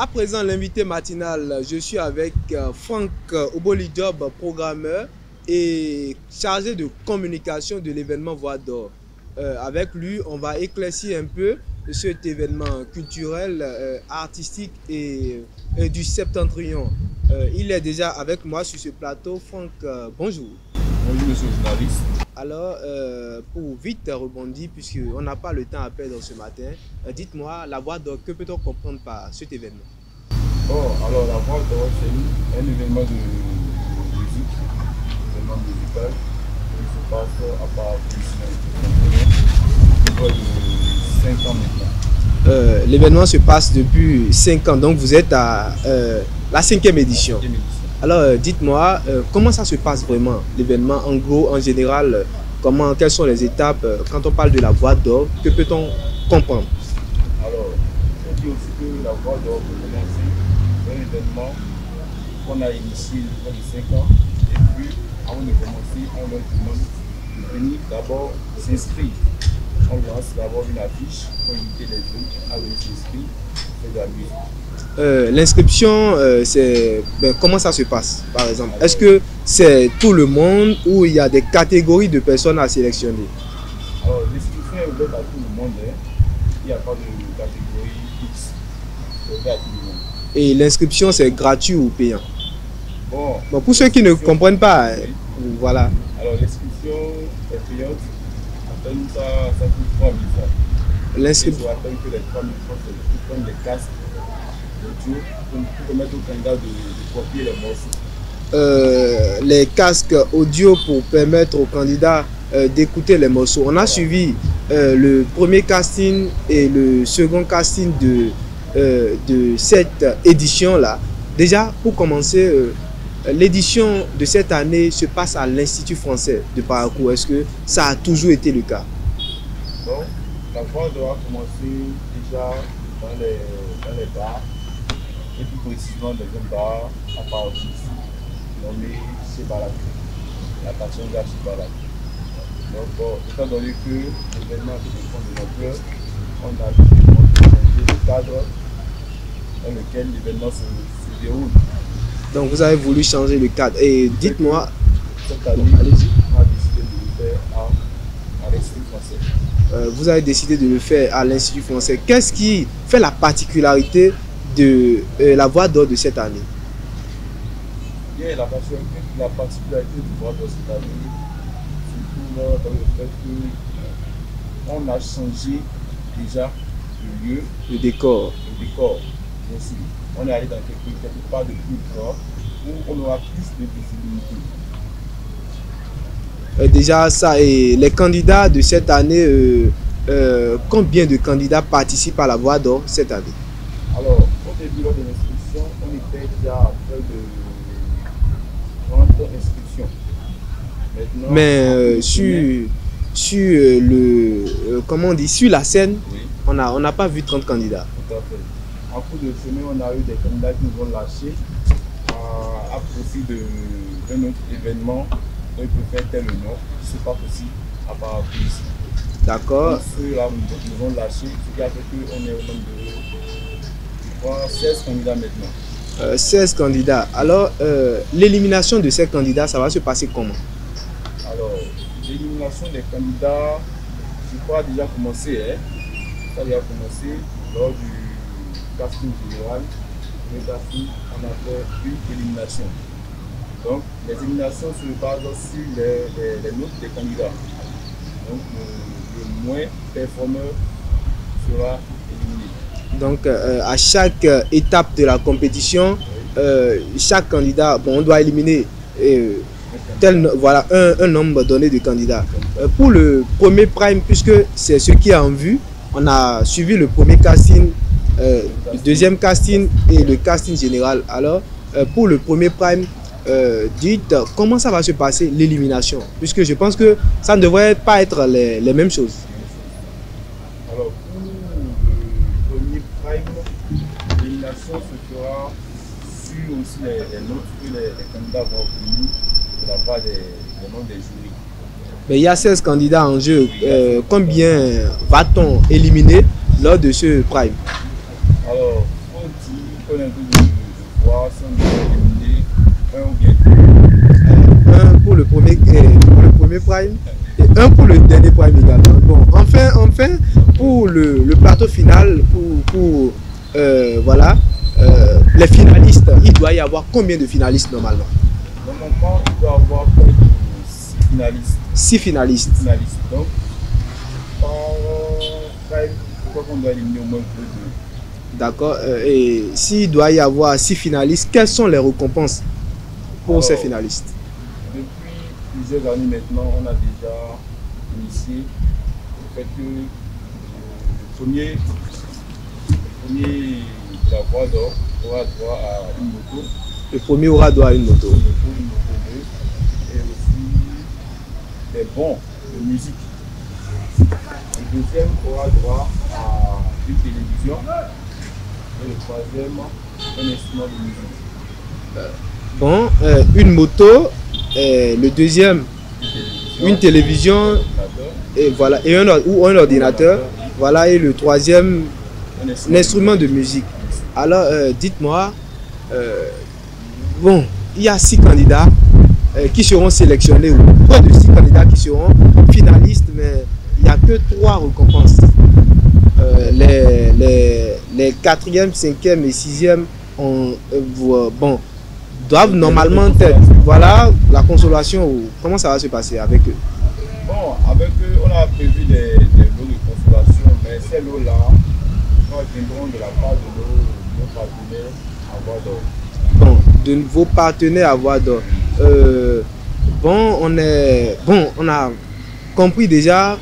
À présent, l'invité matinal, je suis avec Franck Obolijob, programmeur et chargé de communication de l'événement Voix d'Or. Avec lui, on va éclaircir un peu cet événement culturel, artistique et du Septentrion. Il est déjà avec moi sur ce plateau. Franck, bonjour. Bonjour, monsieur le journaliste. Alors, pour vite rebondir, puisqu'on n'a pas le temps à perdre ce matin, dites-moi, la Voix d'Or, que peut-on comprendre par cet événement? Oh, alors la Voix d'Or, c'est un événement de musique, un événement musical qui se passe à Paris, de 5 ans maintenant. L'événement se passe depuis 5 ans, donc vous êtes à la 5e édition. Alors, dites-moi, comment ça se passe vraiment, l'événement, en gros, en général, quelles sont les étapes, quand on parle de la Voix d'Or, que peut-on comprendre? Alors, il faut dire aussi que la Voix d'Or, c'est un événement qu'on a initié depuis 5 ans, et puis, avant de commencer, on leur demande de venir d'abord s'inscrire. On lance d'abord une affiche pour inviter les jeunes à venir s'inscrire et de la musique. L'inscription, comment ça se passe, par exemple? Est-ce que c'est tout le monde ou il y a des catégories de personnes à sélectionner? Alors, l'inscription est ouverte à tout le monde. Il n'y a pas de catégorie X. C'est ouvert à tout le monde. Et l'inscription, c'est gratuit ou payant? Bon, pour ceux qui ne comprennent pas, oui. Voilà. Alors, l'inscription est payante. Ça coûte 3 000 francs. L'inscription. Je rappelle que les 3 000 francs, c'est pour prendre les casques audio pour permettre aux candidats de copier les morceaux. Les casques audio pour permettre aux candidats d'écouter les morceaux. On a suivi le premier casting et le second casting de cette édition-là. Déjà, pour commencer, l'édition de cette année se passe à l'Institut français de Parakou. Est-ce que ça a toujours été le cas? Bon, la Voix doit commencer déjà dans les bars, et plus précisément dans un bar à Parakou, nommé chez Balak, la passion gare chez Balak. Donc, bon, étant donné que l'événement est de fond de l'ampleur, on a changé le cadre dans lequel l'événement se déroule. Donc vous avez voulu changer le cadre. Et dites-moi, cette année, on a décidé de le faire à l'Institut français. Vous avez décidé de le faire à l'Institut français. Qu'est-ce qui fait la particularité de la Voix d'Or de cette année? Bien, la particularité du Voix d'Or cette année, surtout dans le fait qu'on a changé déjà le lieu, le décor. Bien sûr. On est allé dans quelque part de plus grand où on aura plus de visibilité. Déjà ça, et les candidats de cette année, combien de candidats participent à la Voix d'Or cette année? Alors, au début lors de l'inscription, on était déjà à près de 30 inscriptions. Maintenant, mais sur la scène, oui, on n'a pas vu 30 candidats. Tout à fait. En cours de semaine, on a eu des candidats qui nous ont lâchés à profit d'un autre événement dont ils peuvent faire tel ou non, qui se passe aussi à Parakou ici. D'accord. Ceux-là nous ont lâchés, ce qui a fait qu'on est au nombre de 16 candidats maintenant. 16 candidats. Alors, l'élimination de ces candidats, ça va se passer comment? Alors, l'élimination des candidats, je crois, a déjà commencé. Ça a déjà commencé lors du casting général. Le casting, on a fait une élimination. Donc, les éliminations se basent sur les notes des candidats. Donc, le moins performeur sera éliminé. Donc, à chaque étape de la compétition, chaque candidat, on doit éliminer un nombre donné de candidats. Pour le premier prime, puisque c'est ce qui est en vue, on a suivi le premier casting, le deuxième casting et le casting général. Alors, pour le premier prime, dites comment ça va se passer l'élimination, puisque je pense que ça ne devrait pas être les mêmes choses. Alors, pour le premier prime, l'élimination se fera sur aussi les notes que les candidats vont obtenir de la part des noms des jurys. Mais il y a 16 candidats en jeu. Combien va-t-on éliminer lors de ce prime? Alors, on dit que un pour le premier prime et un pour le dernier prime également. Bon, enfin pour le plateau final, voilà, les finalistes, il doit y avoir combien de finalistes normalement? Normalement, il doit y avoir près de 6 finalistes. 6 finalistes. 6 finalistes. Donc, par prime, je crois qu'on doit éliminer au moins 2. D'accord. Et s'il doit y avoir 6 finalistes, quelles sont les récompenses pour ces finalistes? Depuis plusieurs années maintenant, on a déjà initié le fait que le premier de la voie d'or aura droit à une moto. Le premier aura droit à une moto. Une moto 2, et aussi des bons de musique. Le deuxième aura droit à une télévision. Et le troisième, un instrument de musique. Bon, une moto, le deuxième, une télévision, et voilà, et un ordinateur, voilà, et le troisième, un instrument de musique. Alors, dites-moi, bon, il y a 6 candidats qui seront sélectionnés, ou pas de 6 candidats qui seront finalistes, mais il n'y a que 3 récompenses. Les 4e, 5e et 6e bon, doivent normalement être, voilà, la consolation. Comment ça va se passer avec eux? Bon, avec eux, on a prévu des lots de consolation, mais ces lots-là viendront de la part de nos partenaires à voie d'or. Bon, de vos partenaires à voie d'or. On a compris déjà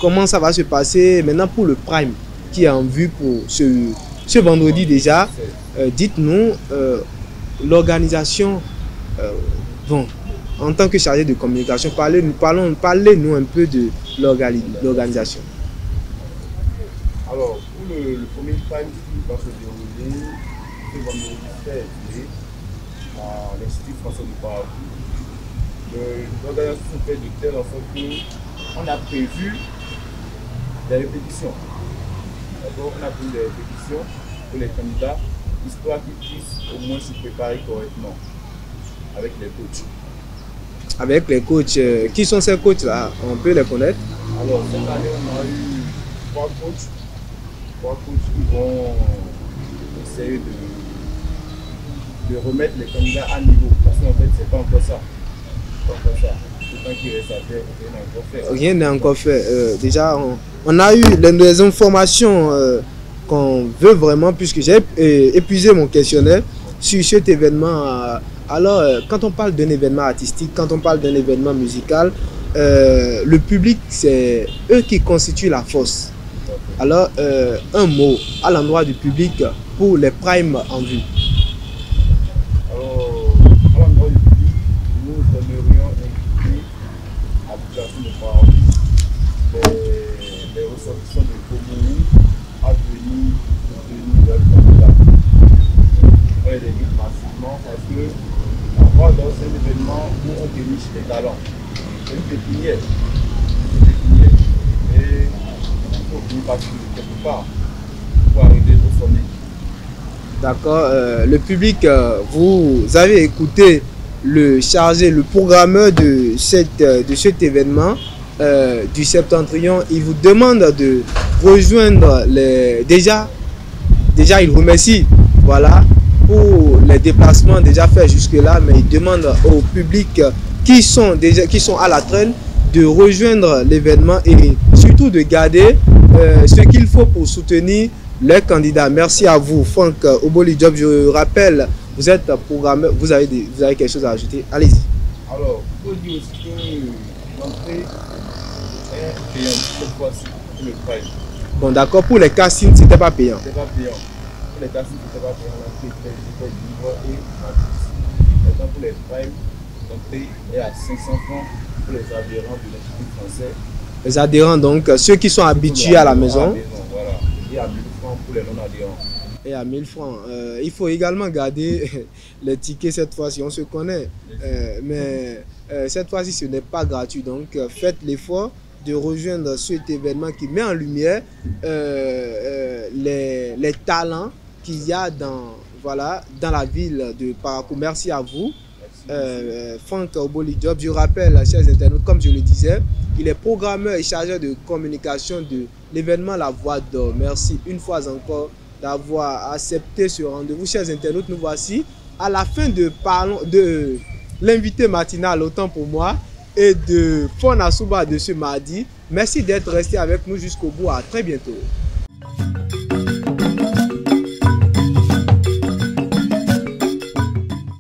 comment ça va se passer. Maintenant, pour le prime qui est en vue pour ce vendredi déjà, dites-nous l'organisation. Bon, en tant que chargé de communication, parlez-nous un peu de l'organisation. Alors, pour le premier prime qui va se dérouler ce vendredi 16 mai à l'Institut Français du Paradis, l'organisation se fait de telle sorte qu'on a prévu des répétitions. D'abord, on a prévu des répétitions pour les candidats, histoire qu'ils puissent au moins se préparer correctement avec les coachs. Avec les coachs, qui sont ces coachs-là? On peut les connaître? Alors, cette année, on a eu 3 coachs qui vont essayer de remettre les candidats à niveau. Parce qu'en fait, c'est pas encore ça. Rien n'est encore fait. Déjà, on a eu les informations qu'on veut vraiment, puisque j'ai épuisé mon questionnaire sur cet événement. Alors, quand on parle d'un événement artistique, quand on parle d'un événement musical, le public, c'est eux qui constituent la force. Alors, un mot à l'endroit du public pour les primes en vue. Les ressortissants de Comonou à venir soutenir leur candidat. On les invite massivement parce que la voie d'or, c'est un événement où on déniche les talents. C'est une pépinière. Et il faut venir passer quelque part pour arriver au sommet. D'accord. Le public, vous avez écouté le chargé, le programmeur de cet événement du Septentrion. Il vous demande de rejoindre déjà il remercie, voilà, pour les déplacements déjà faits jusque là, mais il demande au public qui sont à la traîne de rejoindre l'événement et surtout de garder ce qu'il faut pour soutenir les candidats. Merci à vous, Franck Oboli Diop. Je rappelle, vous êtes programmeur, vous avez quelque chose à ajouter? Allez-y. Alors, il faut dire aussi que l'entrée est payante cette fois-ci pour le prime. Bon, d'accord, pour les castings, c'était pas payant. C'était pas payant. Pour les castings, c'était pas payant. L'entrée était libre et gratuite. Maintenant, pour les primes, l'entrée est à 500 francs pour les adhérents de l'Institut français. Les adhérents, donc, ceux qui sont habitués à la maison. Voilà. Et à 1000 francs pour les non-adhérents. Et à 1000 francs. Il faut également garder les tickets cette fois-ci. On se connaît. Mais cette fois-ci, ce n'est pas gratuit. Donc, faites l'effort de rejoindre cet événement qui met en lumière les talents qu'il y a dans la ville de Parakou. Merci à vous. Merci. Franck Oboli Diop. Je rappelle, chers internautes, comme je le disais, il est programmeur et chargé de communication de l'événement La Voix d'Or. Merci une fois encore d'avoir accepté ce rendez-vous. Chers internautes, nous voici à la fin de l'invité matinal, autant pour moi, et de Fon Asouba de ce mardi. Merci d'être resté avec nous jusqu'au bout. À très bientôt.